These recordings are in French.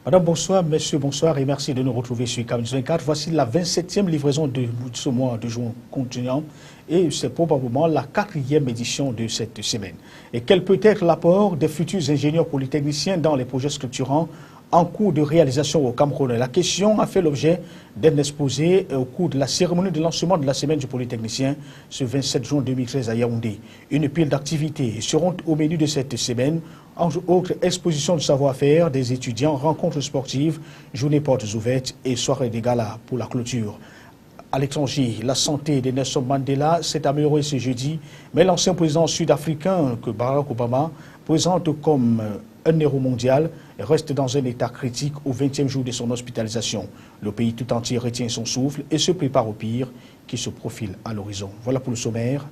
Madame, bonsoir, messieurs, bonsoir et merci de nous retrouver sur Camus 24. Voici la 27e livraison de ce mois de juin continuant et c'est probablement la 4e édition de cette semaine. Et quel peut être l'apport des futurs ingénieurs polytechniciens dans les projets structurants en cours de réalisation au Cameroun? La question a fait l'objet d'un exposé au cours de la cérémonie de lancement de la semaine du Polytechnicien ce 27 juin 2013 à Yaoundé. Une pile d'activités seront au menu de cette semaine, entre autres expositions de savoir-faire des étudiants, rencontres sportives, journées portes ouvertes et soirées de gala pour la clôture. À l'étranger, la santé de Nelson Mandela s'est améliorée ce jeudi, mais l'ancien président sud-africain que Barack Obama présente comme un héros mondial reste dans un état critique au 20e jour de son hospitalisation. Le pays tout entier retient son souffle et se prépare au pire qui se profile à l'horizon. Voilà pour le sommaire.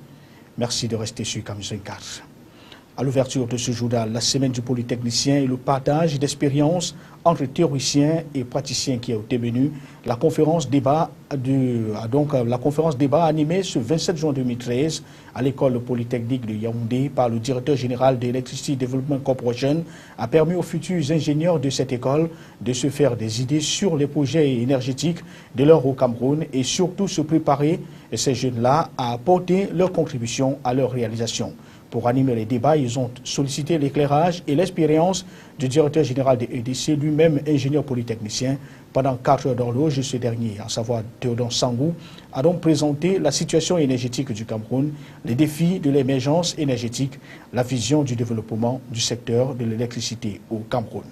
Merci de rester sur Camus 24. À l'ouverture de ce journal, la semaine du Polytechnicien et le partage d'expériences entre théoriciens et praticiens qui a été menue, la conférence débat animée ce 27 juin 2013 à l'école polytechnique de Yaoundé par le directeur général de Electricity Development Corporation a permis aux futurs ingénieurs de cette école de se faire des idées sur les projets énergétiques de leur au Cameroun et surtout se préparer, ces jeunes-là, à apporter leur contribution à leur réalisation. Pour animer les débats, ils ont sollicité l'éclairage et l'expérience du directeur général de EDC, lui-même ingénieur polytechnicien. Pendant 4 heures d'horloge, ce dernier, à savoir Théodore Sangou, a donc présenté la situation énergétique du Cameroun, les défis de l'émergence énergétique, la vision du développement du secteur de l'électricité au Cameroun.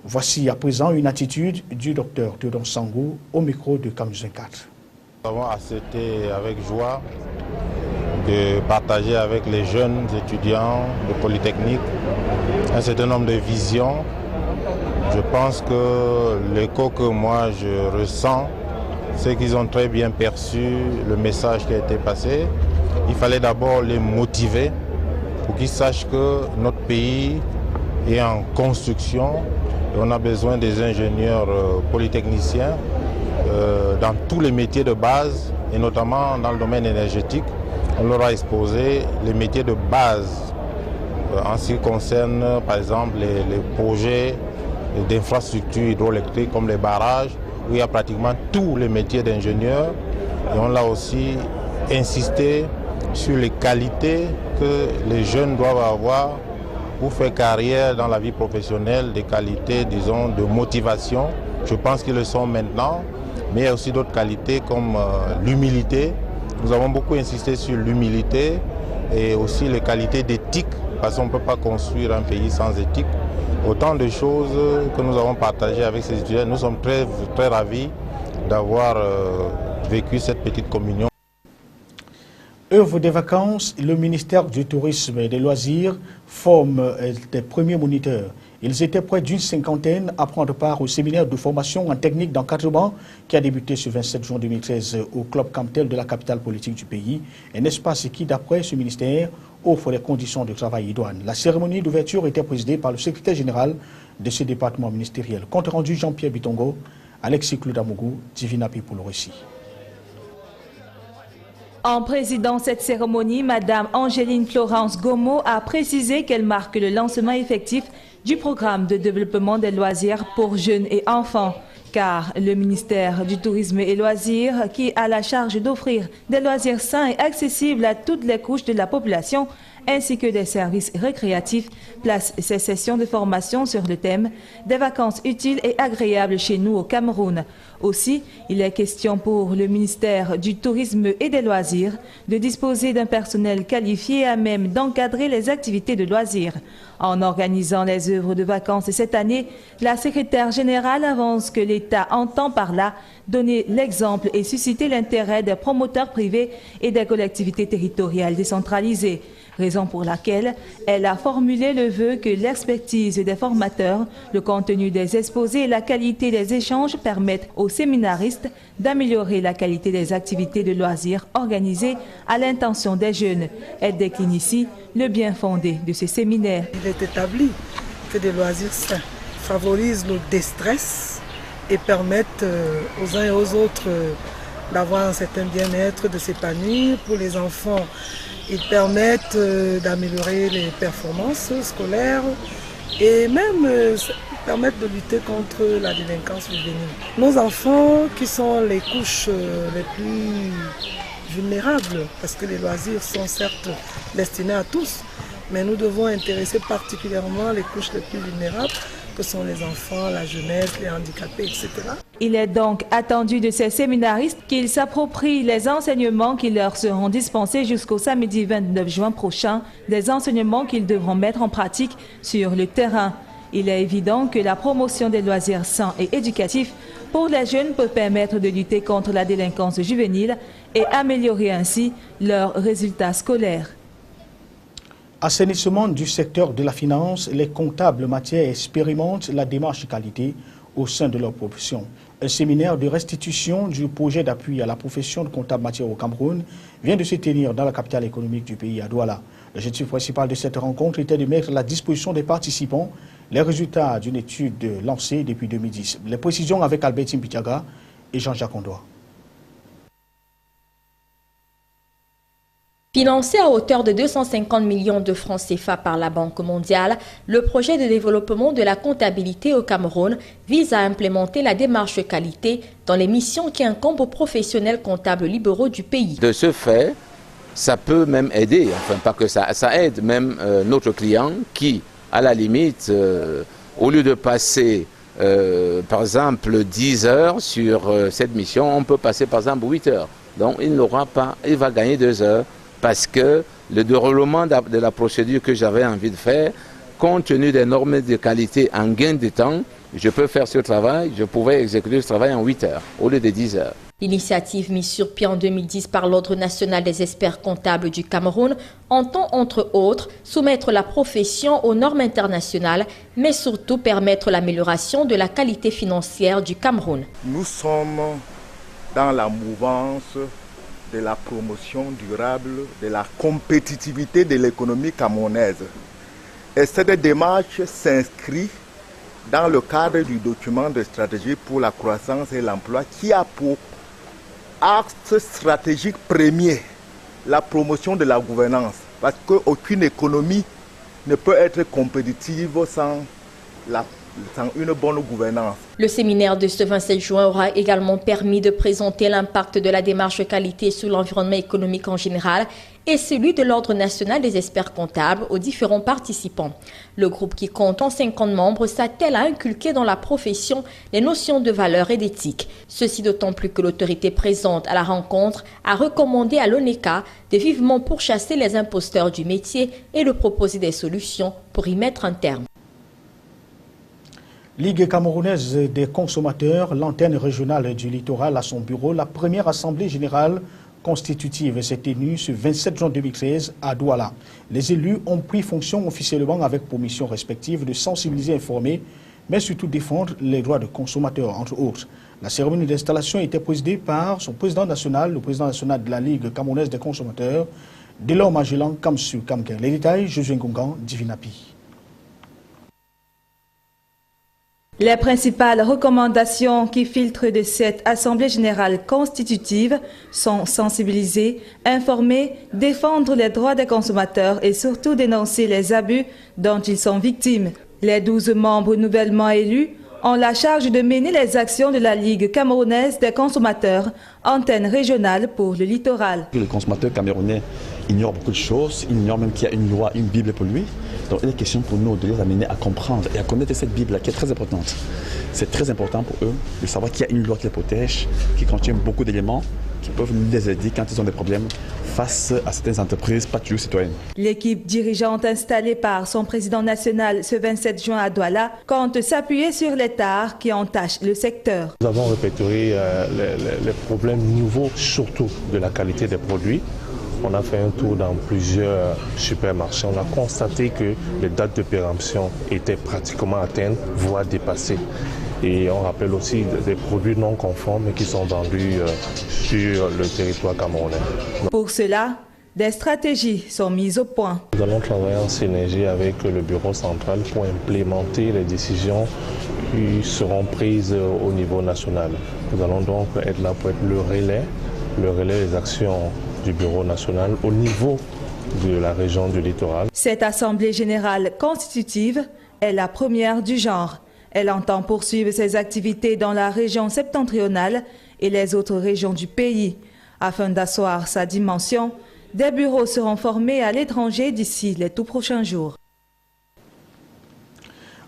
Voici à présent une attitude du docteur Théodore Sangou au micro de Camus 24. Nous avons accepté avec joie de partager avec les jeunes étudiants de Polytechnique un certain nombre de visions. Je pense que l'écho que moi je ressens, c'est qu'ils ont très bien perçu le message qui a été passé. Il fallait d'abord les motiver pour qu'ils sachent que notre pays est en construction et on a besoin des ingénieurs polytechniciens dans tous les métiers de base et notamment dans le domaine énergétique. On leur a exposé les métiers de base en ce qui concerne par exemple les projets d'infrastructures hydroélectriques comme les barrages où il y a pratiquement tous les métiers d'ingénieurs et on l'a aussi insisté sur les qualités que les jeunes doivent avoir pour faire carrière dans la vie professionnelle, des qualités disons de motivation. Je pense qu'ils le sont maintenant, mais il y a aussi d'autres qualités comme l'humilité. Nous avons beaucoup insisté sur l'humilité et aussi les qualités d'éthique, parce qu'on ne peut pas construire un pays sans éthique. Autant de choses que nous avons partagées avec ces étudiants. Nous sommes très, très ravis d'avoir vécu cette petite communion. Œuvre des vacances, le ministère du Tourisme et des Loisirs forme des premiers moniteurs. Ils étaient près d'une cinquantaine à prendre part au séminaire de formation en technique d'encadrement qui a débuté ce 27 juin 2013 au Club Camtel de la capitale politique du pays. Un espace qui, d'après ce ministère, offre les conditions de travail idoines. La cérémonie d'ouverture était présidée par le secrétaire général de ce département ministériel. Compte rendu Jean-Pierre Bitongo, Alexis Cloudamougou, Divinapi pour le récit. En présidant cette cérémonie, Madame Angéline Florence Gomo a précisé qu'elle marque le lancement effectif du programme de développement des loisirs pour jeunes et enfants. Car le ministère du Tourisme et Loisirs, qui a la charge d'offrir des loisirs sains et accessibles à toutes les couches de la population, ainsi que des services récréatifs, place ces sessions de formation sur le thème des vacances utiles et agréables chez nous au Cameroun. Aussi, il est question pour le ministère du Tourisme et des Loisirs de disposer d'un personnel qualifié à même d'encadrer les activités de loisirs. En organisant les œuvres de vacances cette année, la secrétaire générale avance que l'État entend par là donner l'exemple et susciter l'intérêt des promoteurs privés et des collectivités territoriales décentralisées. Raison pour laquelle elle a formulé le vœu que l'expertise des formateurs, le contenu des exposés et la qualité des échanges permettent aux séminaristes d'améliorer la qualité des activités de loisirs organisées à l'intention des jeunes. Elle décline ici le bien fondé de ce séminaire. Il est établi que des loisirs sains favorisent le déstress et permettent aux uns et aux autres d'avoir un certain bien-être, de s'épanouir. Pour les enfants, ils permettent d'améliorer les performances scolaires et même permettre de lutter contre la délinquance juvénile. Nos enfants qui sont les couches les plus vulnérables, parce que les loisirs sont certes destinés à tous, mais nous devons intéresser particulièrement les couches les plus vulnérables, que sont les enfants, la jeunesse, les handicapés, etc. Il est donc attendu de ces séminaristes qu'ils s'approprient les enseignements qui leur seront dispensés jusqu'au samedi 29 juin prochain, des enseignements qu'ils devront mettre en pratique sur le terrain. Il est évident que la promotion des loisirs sains et éducatifs pour les jeunes peut permettre de lutter contre la délinquance juvénile et améliorer ainsi leurs résultats scolaires. Assainissement du secteur de la finance, les comptables matières expérimentent la démarche qualité au sein de leur profession. Un séminaire de restitution du projet d'appui à la profession de comptable matière au Cameroun vient de se tenir dans la capitale économique du pays, à Douala. L'objectif principal de cette rencontre était de mettre à la disposition des participants les résultats d'une étude lancée depuis 2010. Les précisions avec Albertine Pitiaga et Jean-Jacques Ondoa. Financé à hauteur de 250 millions de francs CFA par la Banque mondiale, le projet de développement de la comptabilité au Cameroun vise à implémenter la démarche qualité dans les missions qui incombent aux professionnels comptables libéraux du pays. De ce fait, ça peut même aider, enfin pas que ça aide même notre client qui, à la limite, au lieu de passer par exemple 10 heures sur cette mission, on peut passer par exemple 8 heures. Donc il n'aura pas, il va gagner 2 heures. Parce que le déroulement de la procédure que j'avais envie de faire, compte tenu des normes de qualité en gain de temps, je peux faire ce travail, je pouvais exécuter ce travail en 8 heures au lieu de 10 heures. L'initiative mise sur pied en 2010 par l'Ordre national des experts comptables du Cameroun entend entre autres soumettre la profession aux normes internationales, mais surtout permettre l'amélioration de la qualité financière du Cameroun. Nous sommes dans la mouvance de la promotion durable, de la compétitivité de l'économie camerounaise. Et cette démarche s'inscrit dans le cadre du document de stratégie pour la croissance et l'emploi qui a pour axe stratégique premier la promotion de la gouvernance. Parce qu'aucune économie ne peut être compétitive sans une bonne gouvernance. Le séminaire de ce 27 juin aura également permis de présenter l'impact de la démarche qualité sur l'environnement économique en général et celui de l'Ordre national des experts comptables aux différents participants. Le groupe qui compte 50 membres s'attelle à inculquer dans la profession les notions de valeur et d'éthique. Ceci d'autant plus que l'autorité présente à la rencontre a recommandé à l'ONECA de vivement pourchasser les imposteurs du métier et de proposer des solutions pour y mettre un terme. Ligue camerounaise des consommateurs, l'antenne régionale du littoral à son bureau, la première assemblée générale constitutive s'est tenue ce 27 juin 2013 à Douala. Les élus ont pris fonction officiellement avec pour mission respective de sensibiliser, informer, mais surtout défendre les droits des consommateurs, entre autres. La cérémonie d'installation était présidée par son président national, le président national de la Ligue camerounaise des consommateurs, Delors Magellan Kamsu Kamker. Les détails, Josué Ngongan, Divinapi. Les principales recommandations qui filtrent de cette Assemblée générale constitutive sont sensibiliser, informer, défendre les droits des consommateurs et surtout dénoncer les abus dont ils sont victimes. Les 12 membres nouvellement élus ont la charge de mener les actions de la Ligue camerounaise des consommateurs, antenne régionale pour le littoral. Le consommateur camerounais ignore beaucoup de choses, il ignore même qu'il y a une loi, une Bible pour lui. Donc il est question pour nous de les amener à comprendre et à connaître cette Bible qui est très importante. C'est très important pour eux de savoir qu'il y a une loi qui les protège, qui contient beaucoup d'éléments qui peuvent les aider quand ils ont des problèmes face à certaines entreprises, pas toujours citoyennes. L'équipe dirigeante installée par son président national ce 27 juin à Douala compte s'appuyer sur les tares qui entachent le secteur. Nous avons répertorié les problèmes nouveaux, surtout de la qualité des produits. On a fait un tour dans plusieurs supermarchés. On a constaté que les dates de péremption étaient pratiquement atteintes, voire dépassées. Et on rappelle aussi des produits non conformes qui sont vendus sur le territoire camerounais. Pour cela, des stratégies sont mises au point. Nous allons travailler en synergie avec le bureau central pour implémenter les décisions qui seront prises au niveau national. Nous allons donc être là pour être le relais des actions du bureau national au niveau de la région du littoral. Cette assemblée générale constitutive est la première du genre. Elle entend poursuivre ses activités dans la région septentrionale et les autres régions du pays. Afin d'asseoir sa dimension, des bureaux seront formés à l'étranger d'ici les tout prochains jours.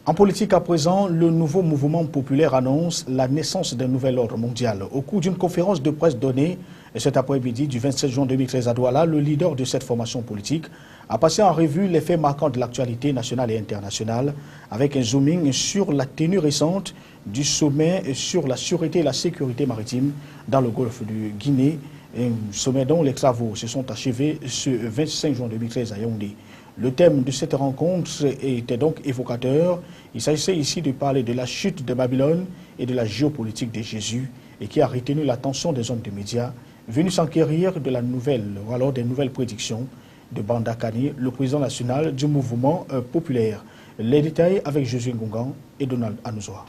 En politique à présent, le nouveau mouvement populaire annonce la naissance d'un nouvel ordre mondial. Au cours d'une conférence de presse donnée cet après-midi du 27 juin 2013 à Douala, le leader de cette formation politique a passé en revue les faits marquants de l'actualité nationale et internationale avec un zooming sur la tenue récente du sommet sur la sûreté et la sécurité maritime dans le golfe de Guinée, un sommet dont les travaux se sont achevés ce 25 juin 2013 à Yaoundé. Le thème de cette rencontre était donc évocateur. Il s'agissait ici de parler de la chute de Babylone et de la géopolitique de Jésus et qui a retenu l'attention des hommes de médias venus s'enquérir de la nouvelle, ou alors des nouvelles prédictions de Banda Kani, le président national du mouvement populaire. Les détails avec Josué Ngongan et Donald Anouzoa.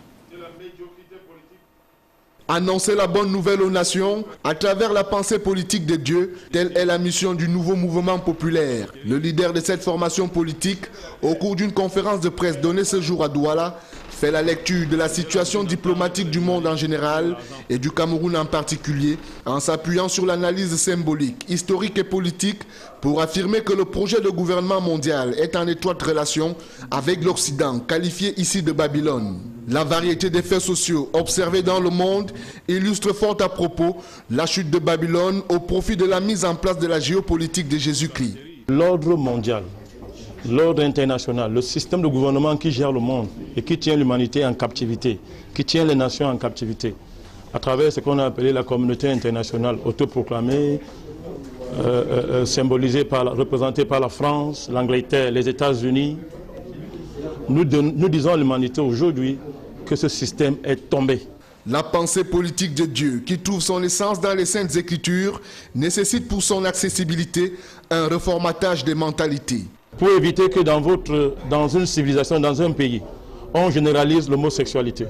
Annoncer la bonne nouvelle aux nations à travers la pensée politique de Dieu, telle est la mission du nouveau mouvement populaire. Le leader de cette formation politique, au cours d'une conférence de presse donnée ce jour à Douala, fait la lecture de la situation diplomatique du monde en général et du Cameroun en particulier, en s'appuyant sur l'analyse symbolique, historique et politique pour affirmer que le projet de gouvernement mondial est en étroite relation avec l'Occident, qualifié ici de Babylone. La variété des faits sociaux observés dans le monde illustre fort à propos la chute de Babylone au profit de la mise en place de la géopolitique de Jésus-Christ. L'ordre mondial, l'ordre international, le système de gouvernement qui gère le monde et qui tient l'humanité en captivité, qui tient les nations en captivité, à travers ce qu'on a appelé la communauté internationale autoproclamée, représentée par la France, l'Angleterre, les États-Unis. Nous disons à l'humanité aujourd'hui que ce système est tombé. La pensée politique de Dieu, qui trouve son essence dans les Saintes Écritures, nécessite pour son accessibilité un reformatage des mentalités. Pour éviter que dans une civilisation, dans un pays, on généralise l'homosexualité,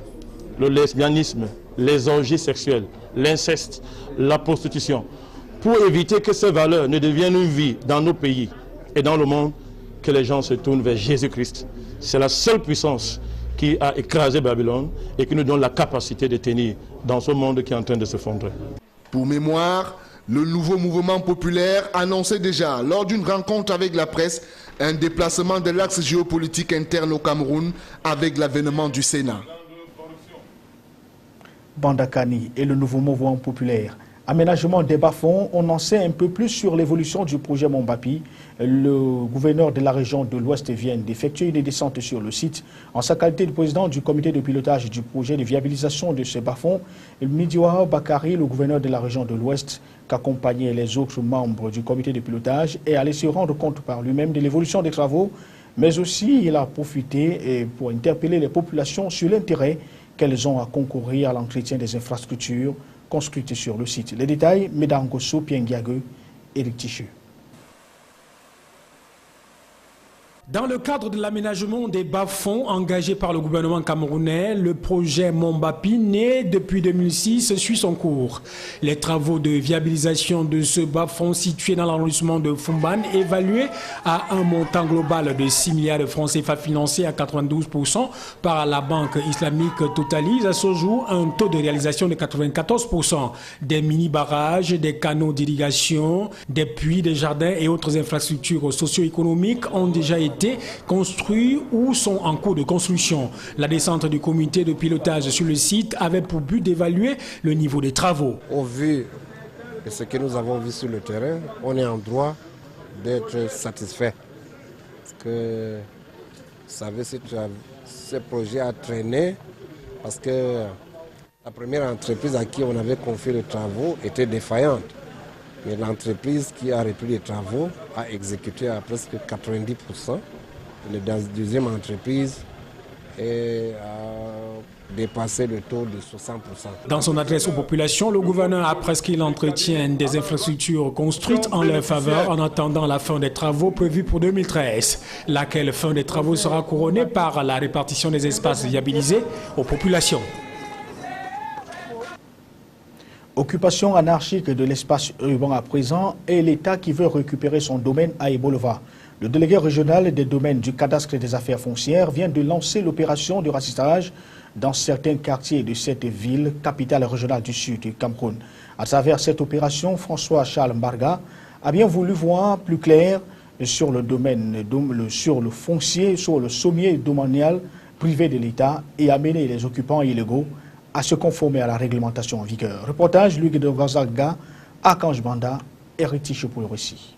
le lesbianisme, les orgies sexuelles, l'inceste, la prostitution. Pour éviter que ces valeurs ne deviennent une vie dans nos pays et dans le monde, que les gens se tournent vers Jésus-Christ. C'est la seule puissance qui a écrasé Babylone et qui nous donne la capacité de tenir dans ce monde qui est en train de s'effondrer. Pour mémoire, le nouveau mouvement populaire annonçait déjà, lors d'une rencontre avec la presse, un déplacement de l'axe géopolitique interne au Cameroun avec l'avènement du Sénat. Banda Kani et le nouveau mouvement populaire. Aménagement des bas-fonds, on en sait un peu plus sur l'évolution du projet Mombapi. Le gouverneur de la région de l'Ouest vient d'effectuer une descente sur le site. En sa qualité de président du comité de pilotage du projet de viabilisation de ces bas-fonds, Midiwa Bakari, le gouverneur de la région de l'Ouest, qu'accompagnaient les autres membres du comité de pilotage, est allé se rendre compte par lui-même de l'évolution des travaux, mais aussi il a profité pour interpeller les populations sur l'intérêt qu'elles ont à concourir à l'entretien des infrastructures construites sur le site. Les détails, Medangoso, Piengiague, Éric Ticheux. Dans le cadre de l'aménagement des bas-fonds engagé par le gouvernement camerounais, le projet Mombapi, né depuis 2006, suit son cours. Les travaux de viabilisation de ce bas-fond situé dans l'arrondissement de Fumban, évalués à un montant global de 6 milliards de francs CFA financés à 92% par la Banque islamique, totalise à ce jour un taux de réalisation de 94%. Des mini-barrages, des canaux d'irrigation, des puits, des jardins et autres infrastructures socio-économiques ont déjà été construits ou sont en cours de construction. La descente du comité de pilotage sur le site avait pour but d'évaluer le niveau des travaux. Au vu de ce que nous avons vu sur le terrain, on est en droit d'être satisfait. Parce que, vous savez, ce projet a traîné parce que la première entreprise à qui on avait confié les travaux était défaillante. Mais l'entreprise qui a repris les travaux a exécuté à presque 90%. La deuxième entreprise a dépassé le taux de 60%. Dans son adresse aux populations, le gouverneur a prescrit l'entretien des infrastructures construites en leur faveur en attendant la fin des travaux prévus pour 2013, laquelle fin des travaux sera couronnée par la répartition des espaces viabilisés aux populations. Occupation anarchique de l'espace urbain à présent et l'État qui veut récupérer son domaine à Ebolova. Le délégué régional des domaines du cadastre et des affaires foncières vient de lancer l'opération de ratissage dans certains quartiers de cette ville, capitale régionale du sud du Cameroun. À travers cette opération, François Charles Mbarga a bien voulu voir plus clair sur le domaine, sur le foncier, sur le sommier domanial privé de l'État et amener les occupants illégaux à se conformer à la réglementation en vigueur. Reportage Luc de Gazaga, Archange Banda, Héritage pour le récit.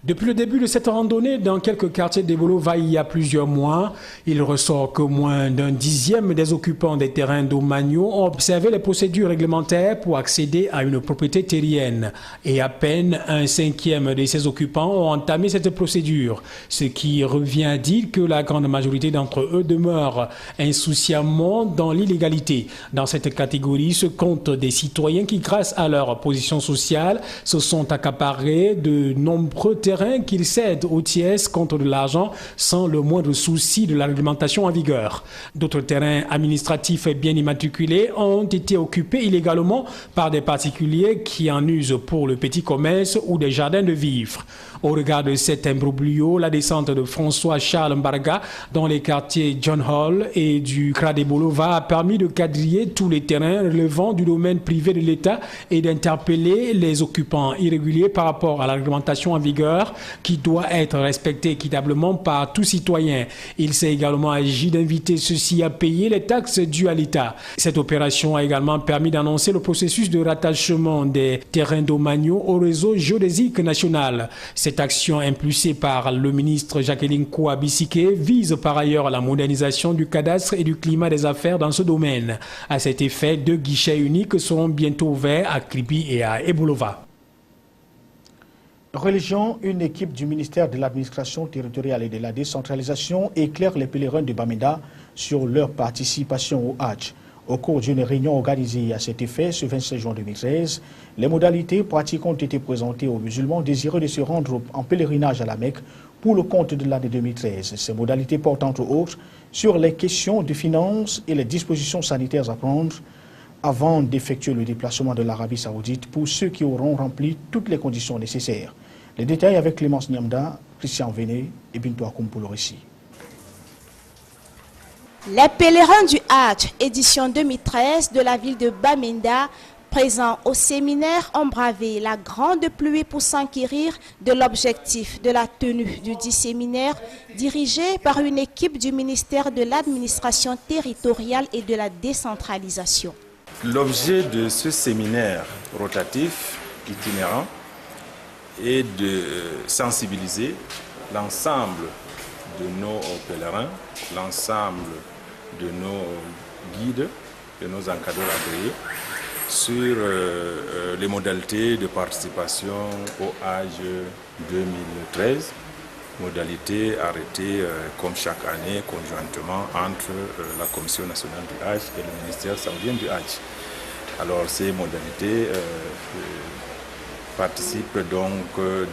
Depuis le début de cette randonnée, dans quelques quartiers de Bolova il y a plusieurs mois, il ressort que moins d'un dixième des occupants des terrains domaniaux ont observé les procédures réglementaires pour accéder à une propriété terrienne. Et à peine un cinquième de ces occupants ont entamé cette procédure, ce qui revient à dire que la grande majorité d'entre eux demeurent insouciamment dans l'illégalité. Dans cette catégorie se comptent des citoyens qui, grâce à leur position sociale, se sont accaparés de nombreux terrains qu'ils cèdent aux tiers contre de l'argent sans le moindre souci de la réglementation en vigueur. D'autres terrains administratifs bien immatriculés ont été occupés illégalement par des particuliers qui en usent pour le petit commerce ou des jardins de vivres. Au regard de cet imbroglio, la descente de François Charles Mbarga dans les quartiers John Hall et du Kradé Bolova a permis de quadriller tous les terrains relevant du domaine privé de l'État et d'interpeller les occupants irréguliers par rapport à la réglementation en vigueur qui doit être respectée équitablement par tout citoyen. Il s'est également agi d'inviter ceux-ci à payer les taxes dues à l'État. Cette opération a également permis d'annoncer le processus de rattachement des terrains domaniaux au réseau géodésique national. Cette action impulsée par le ministre Jacqueline Kouabisike vise par ailleurs la modernisation du cadastre et du climat des affaires dans ce domaine. À cet effet, 2 guichets uniques seront bientôt ouverts à Kribi et à Ebolova. Religion, une équipe du ministère de l'administration territoriale et de la décentralisation éclaire les pèlerins de Bamenda sur leur participation au Hajj. Au cours d'une réunion organisée à cet effet ce 27 juin 2013, les modalités pratiques ont été présentées aux musulmans désireux de se rendre en pèlerinage à la Mecque pour le compte de l'année 2013. Ces modalités portent entre autres sur les questions de finances et les dispositions sanitaires à prendre avant d'effectuer le déplacement de l'Arabie Saoudite pour ceux qui auront rempli toutes les conditions nécessaires. Les détails avec Clémence Niamda, Christian Véné et Bintou Akoum pour le récit. Les pèlerins du Hajj, édition 2013 de la ville de Bamenda, présents au séminaire, ont bravé la grande pluie pour s'enquérir de l'objectif de la tenue du dit séminaire dirigé par une équipe du ministère de l'administration territoriale et de la décentralisation. L'objet de ce séminaire rotatif itinérant est de sensibiliser l'ensemble de nos pèlerins, l'ensemble de nos guides, de nos encadreurs agréés sur les modalités de participation au Hajj 2013, modalités arrêtées comme chaque année conjointement entre la Commission nationale du Hajj et le ministère saoudien du Hajj. Alors ces modalités participe donc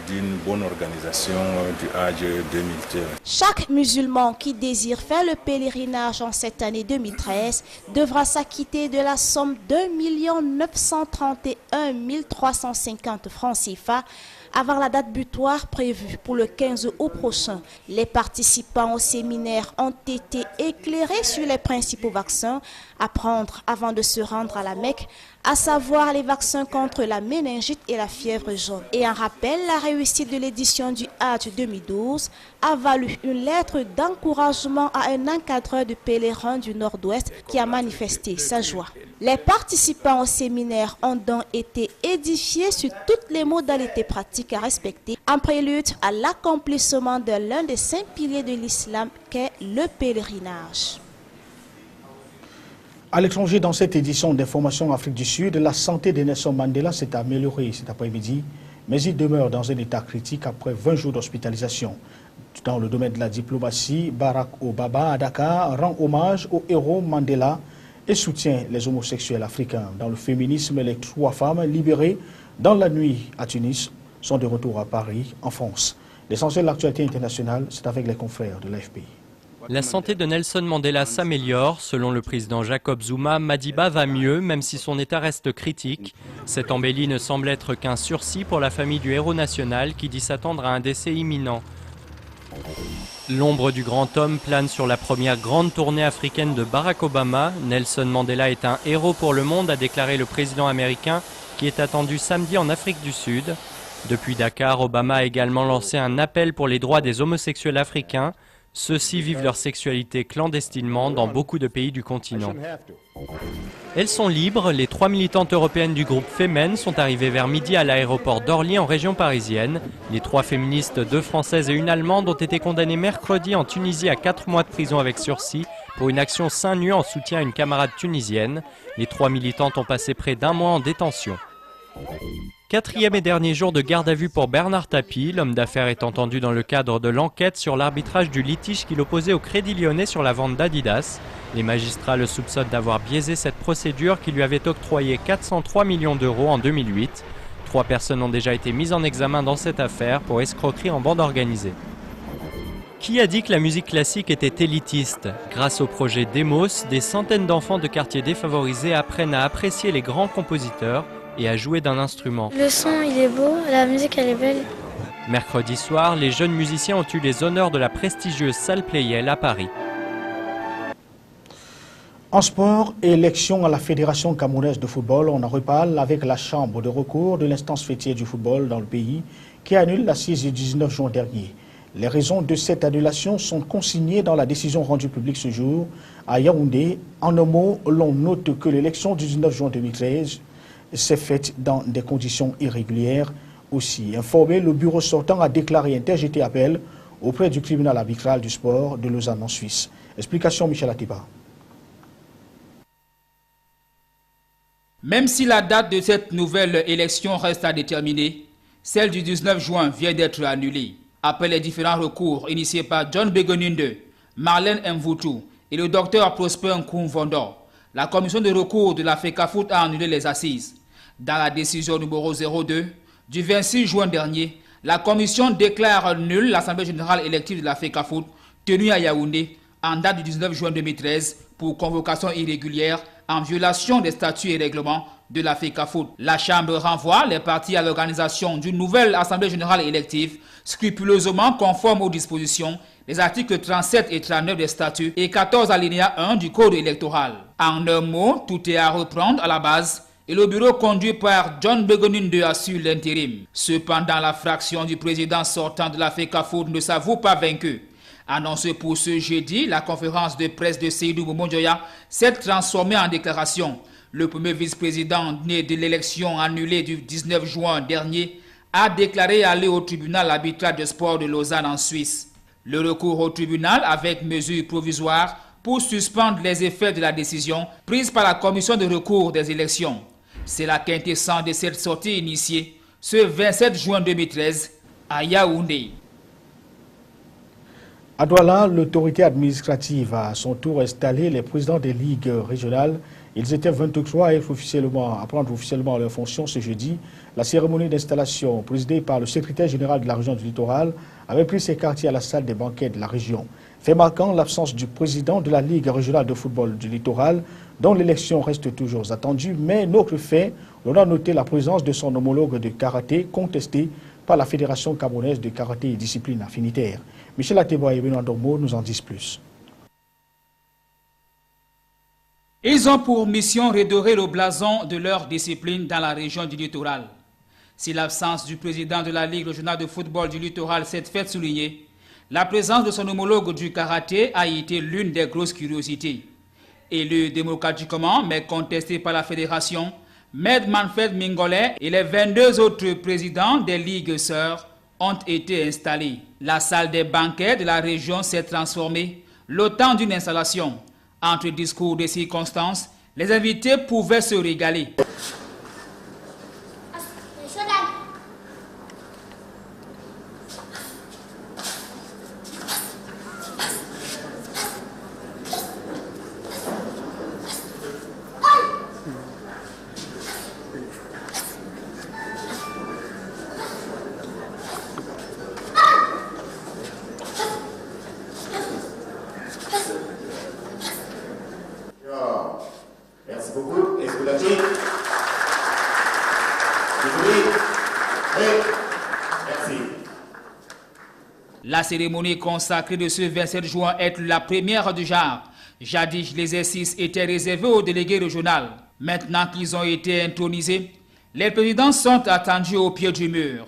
d'une bonne organisation du Hajj 2013. Chaque musulman qui désire faire le pèlerinage en cette année 2013 devra s'acquitter de la somme de 1 931 350 francs CFA avant la date butoir prévue pour le 15 août prochain. Les participants au séminaire ont été éclairés sur les principaux vaccins à prendre avant de se rendre à la Mecque, à savoir les vaccins contre la méningite et la fièvre jaune. Et en rappel, la réussite de l'édition du Hajj 2012 a valu une lettre d'encouragement à un encadreur de pèlerins du Nord-Ouest qui a manifesté sa joie. Les participants au séminaire ont donc été édifiés sur toutes les modalités pratiques à respecter en prélude à l'accomplissement de l'un des 5 piliers de l'islam qu'est le pèlerinage. À l'étranger, dans cette édition d'Information Afrique du Sud, la santé de Nelson Mandela s'est améliorée cet après-midi, mais il demeure dans un état critique après 20 jours d'hospitalisation. Dans le domaine de la diplomatie, Barack Obama à Dakar rend hommage au héros Mandela et soutient les homosexuels africains. Dans le féminisme, les 3 femmes libérées dans la nuit à Tunis sont de retour à Paris, en France. L'essentiel de l'actualité internationale, c'est avec les confrères de l'AFP. La santé de Nelson Mandela s'améliore. Selon le président Jacob Zuma, Madiba va mieux, même si son état reste critique. Cette embellie ne semble être qu'un sursis pour la famille du héros national qui dit s'attendre à un décès imminent. L'ombre du grand homme plane sur la première grande tournée africaine de Barack Obama. Nelson Mandela est un héros pour le monde, a déclaré le président américain, qui est attendu samedi en Afrique du Sud. Depuis Dakar, Obama a également lancé un appel pour les droits des homosexuels africains. Ceux-ci vivent leur sexualité clandestinement dans beaucoup de pays du continent. Elles sont libres. Les 3 militantes européennes du groupe Femen sont arrivées vers midi à l'aéroport d'Orly en région parisienne. Les 3 féministes, 2 françaises et une allemande, ont été condamnées mercredi en Tunisie à 4 mois de prison avec sursis pour une action seins nus en soutien à une camarade tunisienne. Les 3 militantes ont passé près d'1 mois en détention. 4e et dernier jour de garde à vue pour Bernard Tapie. L'homme d'affaires est entendu dans le cadre de l'enquête sur l'arbitrage du litige qui l'opposait au Crédit Lyonnais sur la vente d'Adidas. Les magistrats le soupçonnent d'avoir biaisé cette procédure qui lui avait octroyé 403 millions d'euros en 2008. 3 personnes ont déjà été mises en examen dans cette affaire pour escroquerie en bande organisée. Qui a dit que la musique classique était élitiste? Grâce au projet Demos, des centaines d'enfants de quartiers défavorisés apprennent à apprécier les grands compositeurs et à jouer d'un instrument. Le son, il est beau, la musique, elle est belle. Mercredi soir, les jeunes musiciens ont eu les honneurs de la prestigieuse salle Pleyel à Paris. En sport, élection à la Fédération camerounaise de football, on en reparle avec la chambre de recours de l'instance fêtière du football dans le pays qui annule l'assise du 19 juin dernier. Les raisons de cette annulation sont consignées dans la décision rendue publique ce jour à Yaoundé. En un mot, l'on note que l'élection du 19 juin 2013 s'est faite dans des conditions irrégulières. Aussi informé, le bureau sortant a déclaré interjeter appel auprès du tribunal arbitral du sport de Lausanne en Suisse. Explication Michel Atiba. Même si la date de cette nouvelle élection reste à déterminer, celle du 19 juin vient d'être annulée. Après les différents recours initiés par John Begoninde, Marlène Mvoutou et le docteur Prosper Nkoumvondo, la commission de recours de la FECAFOOT a annulé les assises. Dans la décision numéro 02 du 26 juin dernier, la commission déclare nulle l'Assemblée générale élective de la FECAFOOT tenue à Yaoundé en date du 19 juin 2013 pour convocation irrégulière en violation des statuts et règlements de la FECAFOOT. La Chambre renvoie les partis à l'organisation d'une nouvelle Assemblée générale élective scrupuleusement conforme aux dispositions des articles 37 et 39 des statuts et 14 alinéa 1 du Code électoral. En un mot, tout est à reprendre à la base et le bureau conduit par John Begoninde assure l'intérim. Cependant, la fraction du président sortant de la FECAFOOT ne s'avoue pas vaincue. Annoncé pour ce jeudi, la conférence de presse de Seydou Moumondjoya s'est transformée en déclaration. Le premier vice-président né de l'élection annulée du 19 juin dernier a déclaré aller au tribunal arbitral de sport de Lausanne en Suisse. Le recours au tribunal avec mesures provisoires pour suspendre les effets de la décision prise par la commission de recours des élections. C'est la quintessence de cette sortie initiée ce 27 juin 2013 à Yaoundé. À Douala, l'autorité administrative a à son tour installé les présidents des ligues régionales. Ils étaient 23 à prendre officiellement leurs fonctions ce jeudi. La cérémonie d'installation, présidée par le secrétaire général de la région du littoral, avait pris ses quartiers à la salle des banquets de la région. Fait marquant l'absence du président de la Ligue régionale de football du littoral, dont l'élection reste toujours attendue. Mais autre fait, on a noté la présence de son homologue de karaté contesté par la Fédération camerounaise de karaté et discipline affinitaire. Michel Ateba et Benoît Dormo nous en disent plus. Ils ont pour mission redorer le blason de leur discipline dans la région du littoral. Si l'absence du président de la Ligue régionale de football du littoral s'est fait souligner, la présence de son homologue du karaté a été l'une des grosses curiosités. Élu démocratiquement mais contesté par la fédération, Med Manfred Mingolet et les 22 autres présidents des ligues sœurs ont été installés. La salle des banquets de la région s'est transformée le temps d'une installation. Entre discours de circonstances, les invités pouvaient se régaler. Merci beaucoup. Est-ce que la Merci. La cérémonie consacrée de ce 27 juin est la première du genre. Jadis, l'exercice était réservé aux délégués régionaux. Maintenant qu'ils ont été intronisés, les présidents sont attendus au pied du mur.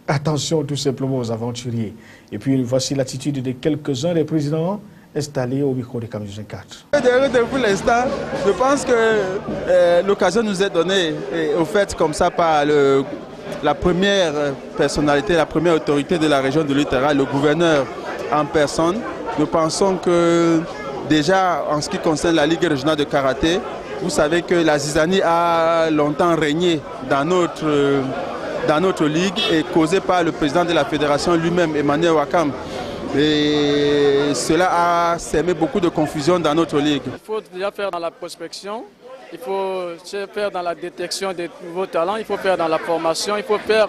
Attention tout simplement aux aventuriers. Et puis voici l'attitude de quelques-uns des présidents installés au micro de Camille 24. Pour l'instant, je pense que l'occasion nous est donnée, et au fait comme ça par la première personnalité, la première autorité de la région de littoral, le gouverneur en personne. Nous pensons que déjà en ce qui concerne la Ligue régionale de karaté, vous savez que la zizanie a longtemps régné dans notre ligue et causée par le président de la fédération lui-même, Emmanuel Wakam. Et cela a sémé beaucoup de confusion dans notre ligue. Il faut déjà faire dans la prospection, il faut faire dans la détection des nouveaux talents, il faut faire dans la formation, il faut faire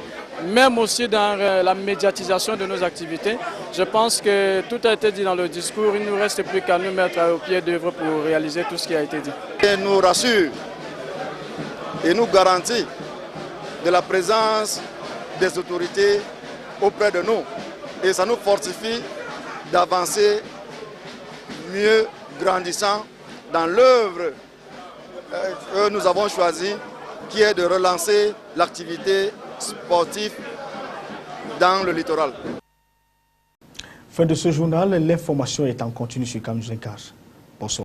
même aussi dans la médiatisation de nos activités. Je pense que tout a été dit dans le discours, il ne nous reste plus qu'à nous mettre au pied d'œuvre pour réaliser tout ce qui a été dit. Et nous rassure et nous garantit de la présence des autorités auprès de nous. Et ça nous fortifie d'avancer mieux, grandissant dans l'œuvre que nous avons choisie, qui est de relancer l'activité sportive dans le littoral. Fin de ce journal, l'information est en continu sur Camille 24. Bonsoir.